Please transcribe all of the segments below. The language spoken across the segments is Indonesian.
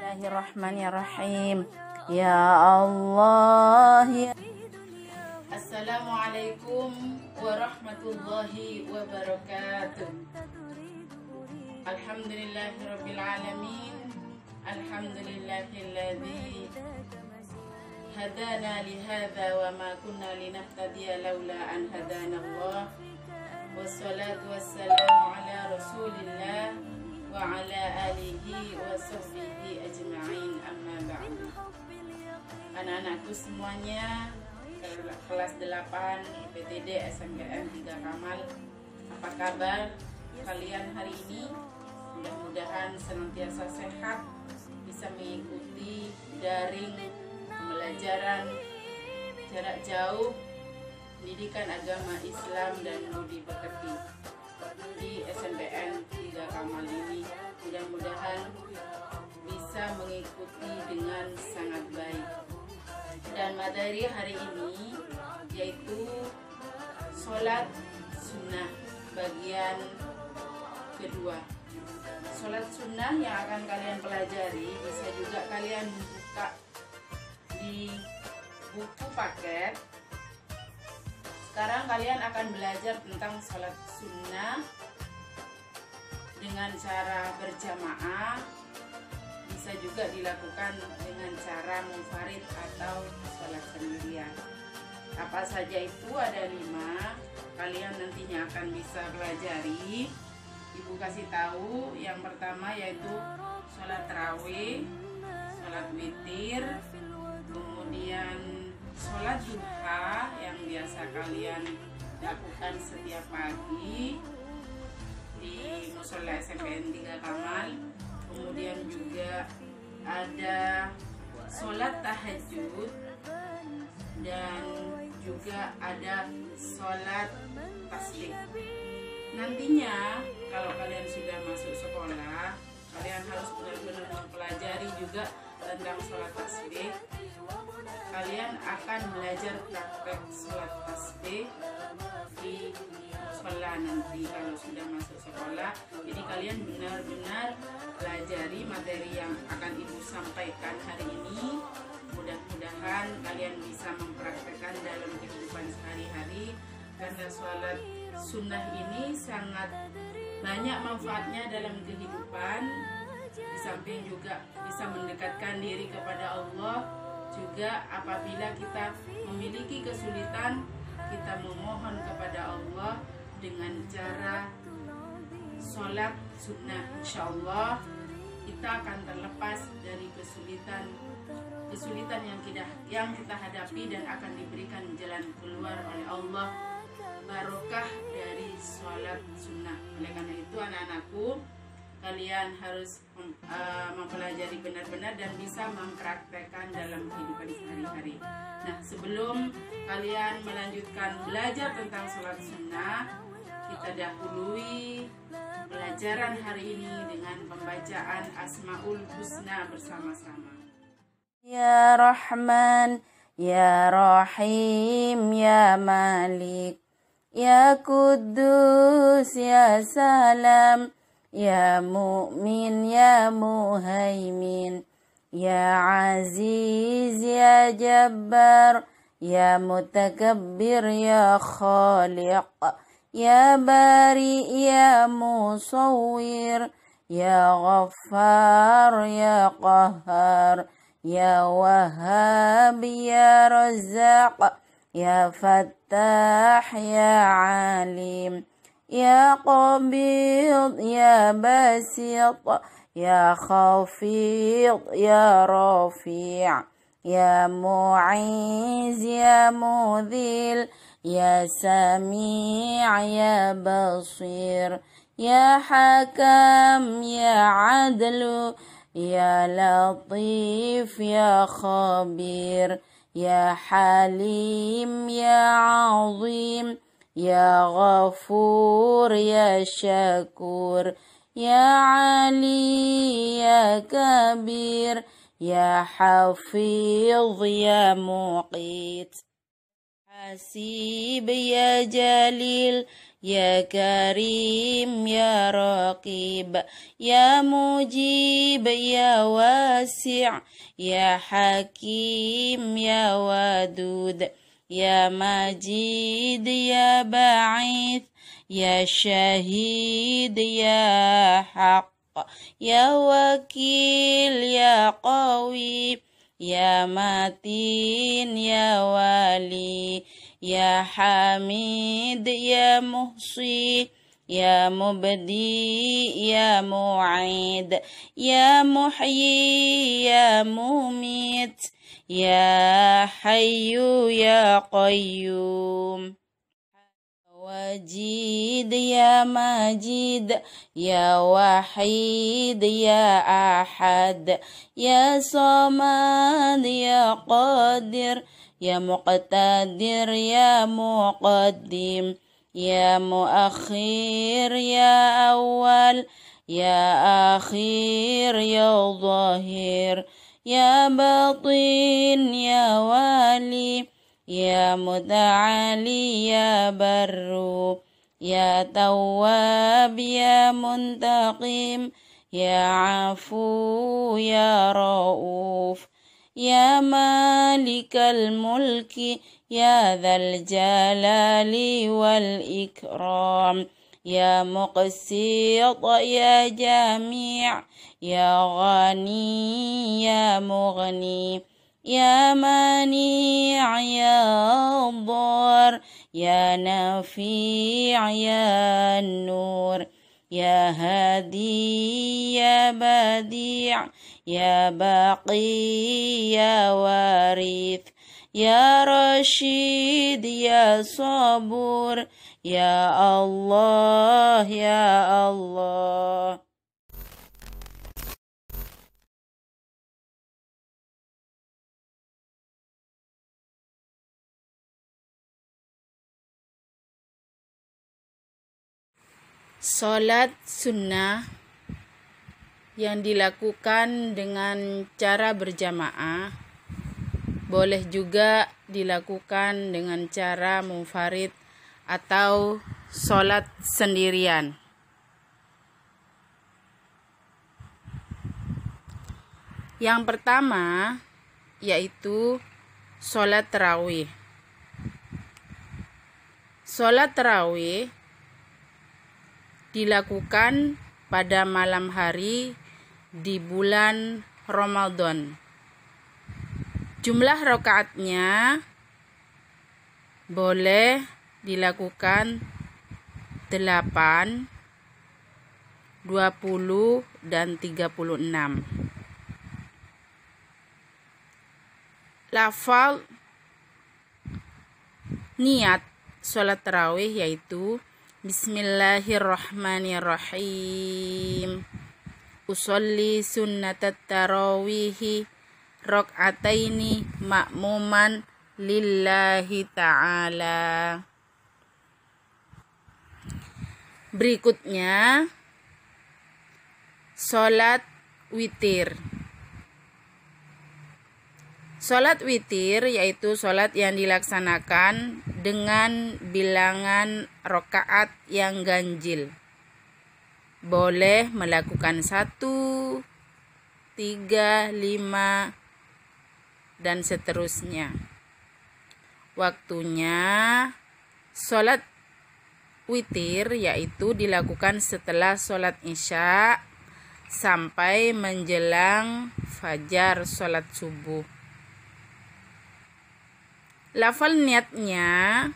Bismillahirrahmanirrahim. Ya Allah ya. Assalamualaikum warahmatullahi wabarakatuh. Alhamdulillahirabbil alamin. Alhamdulillahilladzi hadana li hadza wa ma kunna linahtadiya laula an hadana Allah. Wassalatu wassalamu ala Rasulillah wa ala alihi wa sahbihi ajma'in, amma ba'du. Anak-anakku semuanya, kelas 8 IPTD SMPN 3 Kamal, apa kabar kalian hari ini? Mudah-mudahan senantiasa sehat, bisa mengikuti daring pembelajaran jarak jauh pendidikan agama Islam dan budi pekerti di SMPN 3 Kamal ini. Mudah-mudahan bisa mengikuti dengan sangat baik. Dan materi hari ini yaitu sholat sunnah bagian kedua. Sholat sunnah yang akan kalian pelajari bisa juga kalian buka di buku paket. Sekarang kalian akan belajar tentang sholat sunnah dengan cara berjamaah, bisa juga dilakukan dengan cara munfarid atau sholat sendirian. Apa saja itu? Ada 5. Kalian nantinya akan bisa pelajari. Ibu kasih tahu yang pertama yaitu sholat tarawih, sholat witir, kemudian sholat duha yang biasa kalian lakukan setiap pagi di musola SMPN 3 Kamal. Kemudian juga ada sholat tahajud dan juga ada sholat tasbih. Nantinya kalau kalian sudah masuk sekolah, kalian harus benar-benar mempelajari juga tentang sholat tasbih. Kalian akan belajar praktek sholat tasbih di sekolah nanti kalau sudah masuk sekolah. Jadi kalian benar-benar pelajari materi yang akan ibu sampaikan hari ini. Mudah-mudahan kalian bisa mempraktekkan dalam kehidupan sehari-hari, karena sholat sunnah ini sangat banyak manfaatnya dalam kehidupan. Di samping juga bisa mendekatkan diri kepada Allah. Juga apabila kita memiliki kesulitan, kita memohon kepada Allah dengan cara sholat sunnah. Insya Allah kita akan terlepas dari kesulitan yang kita hadapi dan akan diberikan jalan keluar oleh Allah, barokah dari sholat sunnah. Oleh karena itu anak-anakku, kalian harus mempelajari benar-benar dan bisa mempraktekkan dalam kehidupan sehari-hari. Nah, sebelum kalian melanjutkan belajar tentang sholat sunnah, kita dahului pelajaran hari ini dengan pembacaan Asmaul Husna bersama-sama. Ya Rahman, Ya Rahim, Ya Malik, Ya Kudus, Ya Salam, Ya Mu'min, Ya Muhaimin, Ya Aziz, Ya Jabbar, Ya Mutakabbir, Ya Khaliq, Ya Bari, Ya Musawwir, Ya Ghaffar, Ya Qahhar, Ya Wahhab, Ya Razzaq, Ya Fattah, Ya Alim, Ya Qabid, Ya Basit, Ya Khafid, Ya Rafi', Ya Mu'iz, Ya Mudhil, Ya Sami', Ya Basir, Ya Hakam, Ya Adlu, Ya Latif, Ya Khabir, Ya Halim, Ya Azim, Ya Ghafur, Ya Syakur, Ya Ali, Ya Kabir, Ya Hafidh, Ya Muqit. حسيب يا جليل يا كريم يا رقيب يا مجيب يا واسع يا حكيم يا ودود يا مجيد يا بعيث يا شهيد يا حق يا وكيل يا قوي يا متين يا ولي يا حميد يا محصي يا مبدي يا معيد يا محيي يا مميت يا حي يا قيوم وجيد يا مجيد يا وحيد يا أحد يا صمد يا قادر يا مقتدر يا مقدم يا مؤخر يا أول يا أخير يا ظاهر يا باطن يا والي يا متعالي يا بر يا تواب يا منتقم يا عفو يا رؤوف يا مالك الملك يا ذا الجلال والإكرام يا مقسط يا جميع يا غني يا مغني يا مانع يا ضار يا نافع يا نور يا هادي يا بديع يا باقي يا وارث يا رشيد يا صبور يا الله يا الله. Salat sunnah yang dilakukan dengan cara berjamaah boleh juga dilakukan dengan cara munfarid atau salat sendirian. Yang pertama yaitu salat tarawih. Salat tarawih dilakukan pada malam hari di bulan Ramadan. Jumlah rakaatnya boleh dilakukan 8, 20, dan 36. Lafal niat sholat tarawih yaitu Bismillahirrahmanirrahim. Usolli sunnatat tarawihi rak'ataini ma'muman lillahi ta'ala. Berikutnya salat witir. Salat witir yaitu salat yang dilaksanakan dengan bilangan rakaat yang ganjil. Boleh melakukan 1, 3, 5, dan seterusnya. Waktunya salat witir yaitu dilakukan setelah salat isya sampai menjelang fajar salat subuh. Lafal niatnya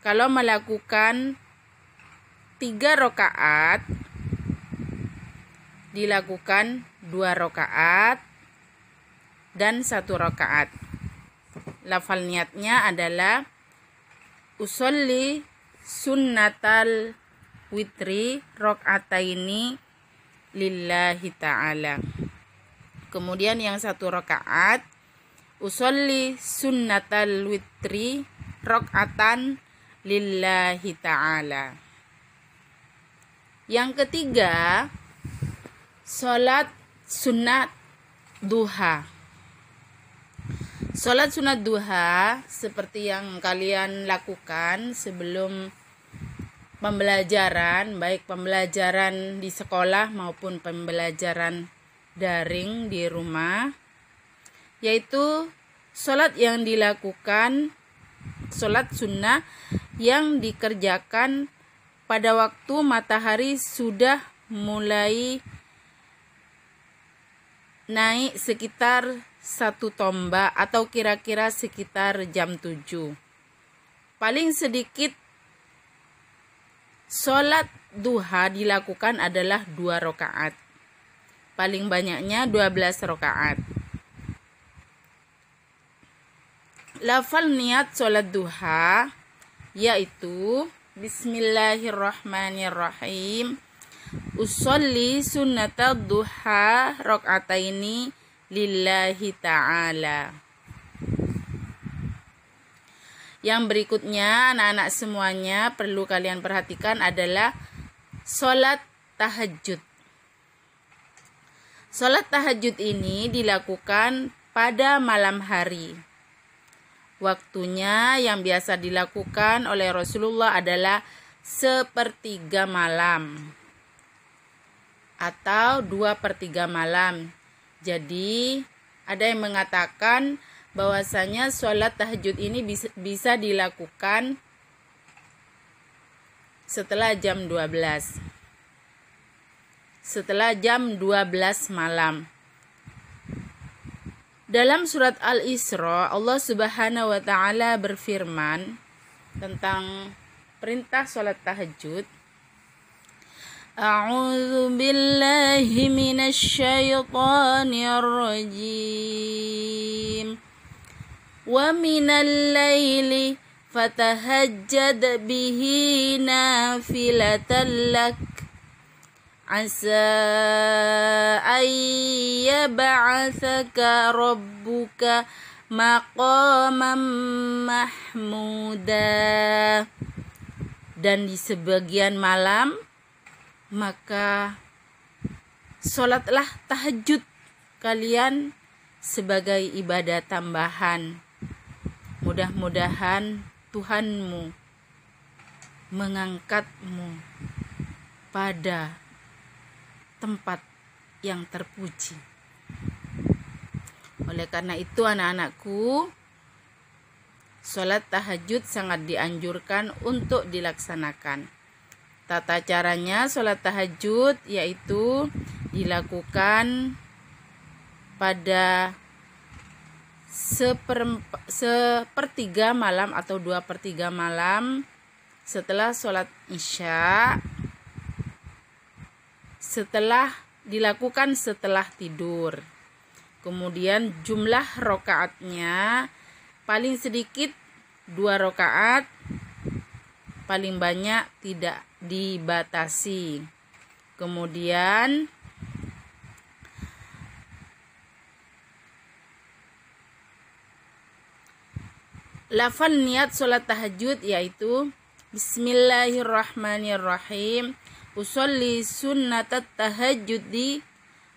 kalau melakukan 3 rakaat dilakukan 2 rakaat dan 1 rakaat. Lafal niatnya adalah usolli sunnatal witri rak'ataini lillahi ta'ala. Kemudian yang 1 rakaat usolli sunnatal witri rak'atan lillahi ta'ala. Yang ketiga, salat sunat duha. Sholat sunat duha seperti yang kalian lakukan sebelum pembelajaran, baik pembelajaran di sekolah maupun pembelajaran daring di rumah, yaitu sholat yang dilakukan, sholat sunnah yang dikerjakan pada waktu matahari sudah mulai naik sekitar 1 tombak atau kira-kira sekitar jam 7. Paling sedikit sholat duha dilakukan adalah 2 rakaat. Paling banyaknya 12 rakaat. Lafal niat sholat duha yaitu Bismillahirrahmanirrahim. Usolli sunnatad duha rakaataini lillahi ta'ala. Yang berikutnya anak-anak semuanya perlu kalian perhatikan adalah sholat tahajud. Sholat tahajud ini dilakukan pada malam hari. Waktunya yang biasa dilakukan oleh Rasulullah adalah 1/3 malam atau 2/3 malam. Jadi ada yang mengatakan bahwasanya sholat tahajud ini bisa dilakukan setelah jam 12. Setelah jam 12 malam. Dalam surat Al-Isra, Allah Subhanahu wa taala berfirman tentang perintah sholat tahajud. A'udzu billahi minasy syaithanir rajim. Wa minal laili fatahajjad bihi nafilatan lak. Asa ayyab'atsaka rabbuka maqaman mahmuda. Dan di sebagian malam maka sholatlah tahajud kalian sebagai ibadah tambahan. Mudah-mudahan Tuhanmu mengangkatmu pada tempat yang terpuji. Oleh karena itu anak-anakku, sholat tahajud sangat dianjurkan untuk dilaksanakan. Tata caranya sholat tahajud yaitu dilakukan pada 1/3 malam atau 2/3 malam setelah sholat isya, dilakukan setelah tidur. Kemudian jumlah rakaatnya paling sedikit 2 rakaat, paling banyak tidak dibatasi. Kemudian lafal niat sholat tahajud yaitu Bismillahirrahmanirrahim. Usolli sunnatat tahajudi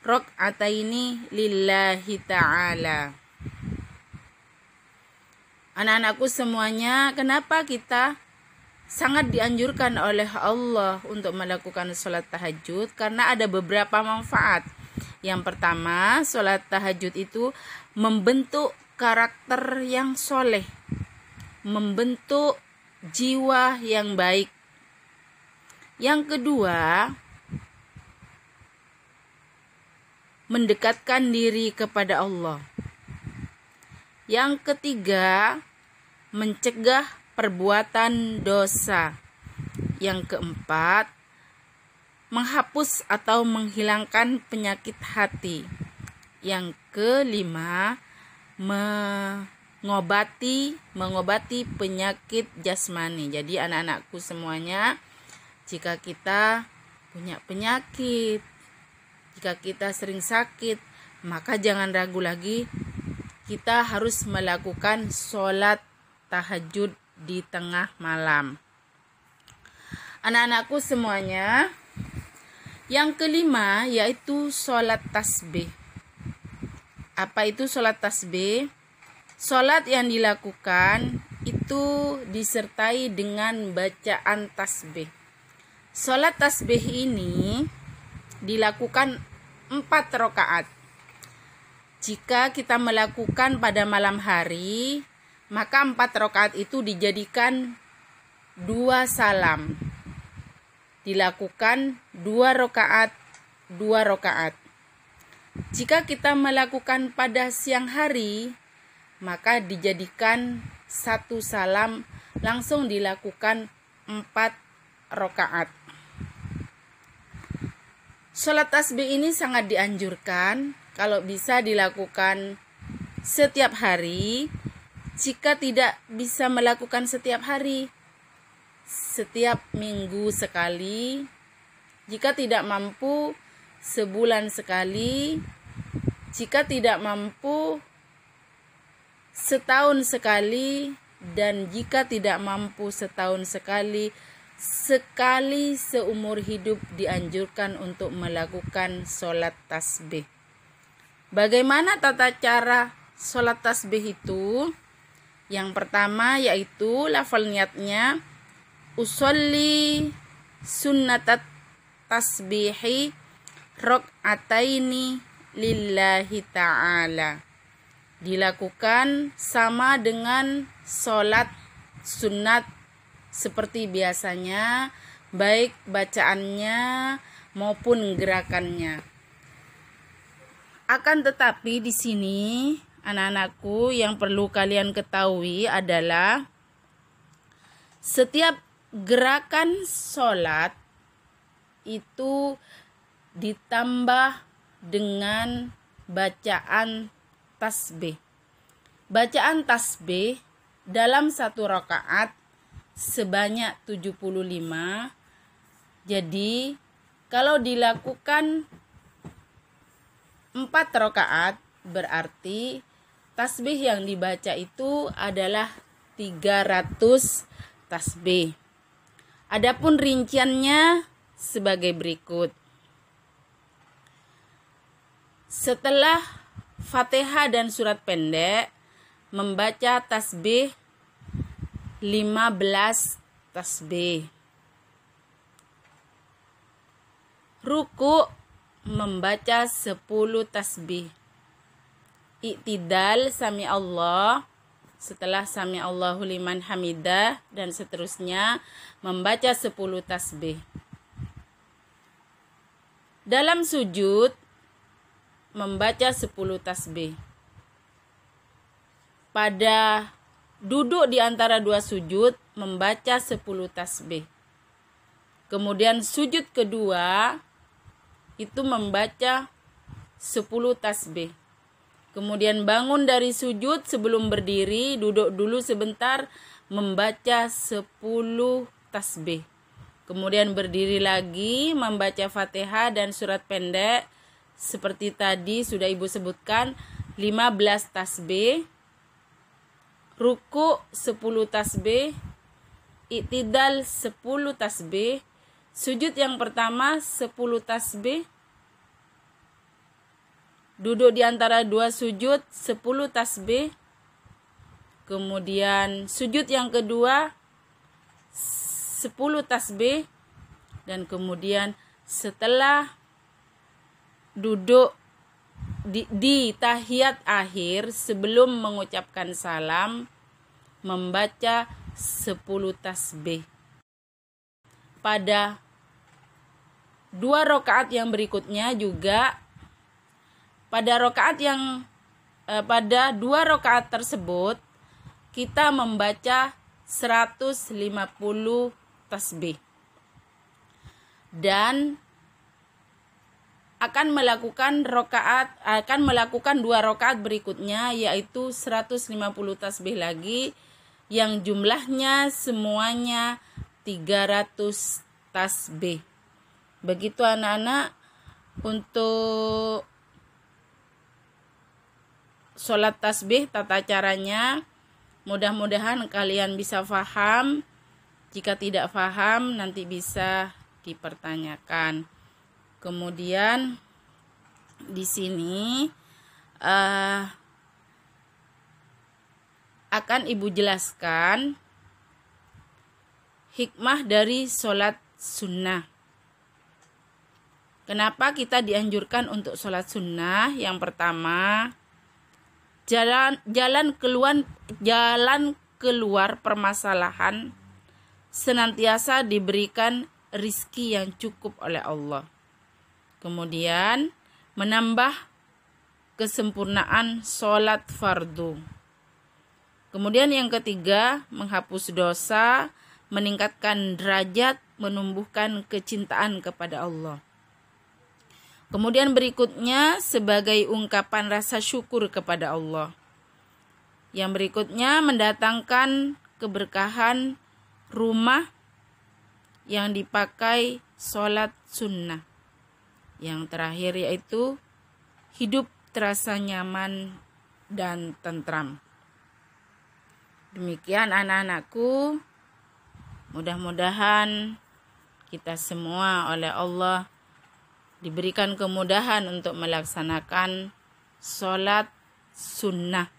rakaataini lillahi ta'ala. Anak-anakku semuanya, kenapa kita sangat dianjurkan oleh Allah untuk melakukan sholat tahajud? Karena ada beberapa manfaat. Yang pertama, sholat tahajud itu membentuk karakter yang soleh, membentuk jiwa yang baik. Yang kedua, mendekatkan diri kepada Allah. Yang ketiga, mencegah perbuatan dosa. Yang keempat, menghapus atau menghilangkan penyakit hati. Yang kelima, mengobati penyakit jasmani. Jadi anak-anakku semuanya, jika kita punya penyakit, jika kita sering sakit, maka jangan ragu lagi, kita harus melakukan sholat tahajud di tengah malam. Anak-anakku semuanya, yang kelima yaitu sholat tasbih. Apa itu sholat tasbih? Sholat yang dilakukan itu disertai dengan bacaan tasbih. Sholat tasbih ini dilakukan 4 rakaat. Jika kita melakukan pada malam hari, maka 4 rakaat itu dijadikan 2 salam. Dilakukan 2 rakaat, 2 rakaat. Jika kita melakukan pada siang hari, maka dijadikan 1 salam, langsung dilakukan 4 rakaat. Sholat tasbih ini sangat dianjurkan kalau bisa dilakukan setiap hari. Jika tidak bisa melakukan setiap hari, setiap minggu sekali. Jika tidak mampu, sebulan sekali. Jika tidak mampu, setahun sekali. Dan jika tidak mampu setahun sekali, sekali seumur hidup dianjurkan untuk melakukan sholat tasbih. Bagaimana tata cara sholat tasbih itu? Yang pertama yaitu lafal niatnya, usolli sunnatat tasbihi rok'ataini lillahi ta'ala. Dilakukan sama dengan sholat sunat seperti biasanya, baik bacaannya maupun gerakannya. Akan tetapi di sini anak-anakku yang perlu kalian ketahui adalah setiap gerakan sholat itu ditambah dengan bacaan tasbih. Bacaan tasbih dalam 1 rakaat sebanyak 75. Jadi kalau dilakukan 4 rakaat berarti tasbih yang dibaca itu adalah 300 tasbih. Adapun rinciannya sebagai berikut. Setelah Fatihah dan surat pendek, membaca tasbih 15 tasbih. Ruku membaca 10 tasbih. Iktidal sami Allah, setelah sami Allahu liman hamidah dan seterusnya membaca 10 tasbih. Dalam sujud membaca 10 tasbih. Pada duduk di antara 2 sujud membaca 10 tasbih. Kemudian sujud kedua itu membaca 10 tasbih. Kemudian bangun dari sujud sebelum berdiri, duduk dulu sebentar, membaca 10 tasbih. Kemudian berdiri lagi, membaca Fatihah dan surat pendek. Seperti tadi sudah Ibu sebutkan, 15 tasbih. Ruku 10 tasbih. Iktidal 10 tasbih. Sujud yang pertama 10 tasbih. Duduk di antara 2 sujud 10 tasbih. Kemudian sujud yang kedua 10 tasbih. Dan kemudian setelah duduk di tahiyat akhir sebelum mengucapkan salam membaca 10 tasbih. Pada 2 rakaat yang berikutnya juga, pada 2 rakaat tersebut kita membaca 150 tasbih. Dan akan melakukan 2 rakaat berikutnya, yaitu 150 tasbih lagi yang jumlahnya semuanya 300 tasbih. Begitu anak-anak untuk sholat tasbih tata caranya. Mudah-mudahan kalian bisa paham. Jika tidak paham nanti bisa dipertanyakan. Kemudian di sini akan ibu jelaskan hikmah dari sholat sunnah. Kenapa kita dianjurkan untuk sholat sunnah? Yang pertama, jalan keluar permasalahan senantiasa diberikan rizki yang cukup oleh Allah. Kemudian menambah kesempurnaan sholat fardu. Kemudian yang ketiga, menghapus dosa, meningkatkan derajat, menumbuhkan kecintaan kepada Allah. Kemudian berikutnya sebagai ungkapan rasa syukur kepada Allah. Yang berikutnya mendatangkan keberkahan rumah yang dipakai sholat sunnah. Yang terakhir yaitu hidup terasa nyaman dan tentram. Demikian anak-anakku, mudah-mudahan kita semua oleh Allah diberikan kemudahan untuk melaksanakan sholat sunnah.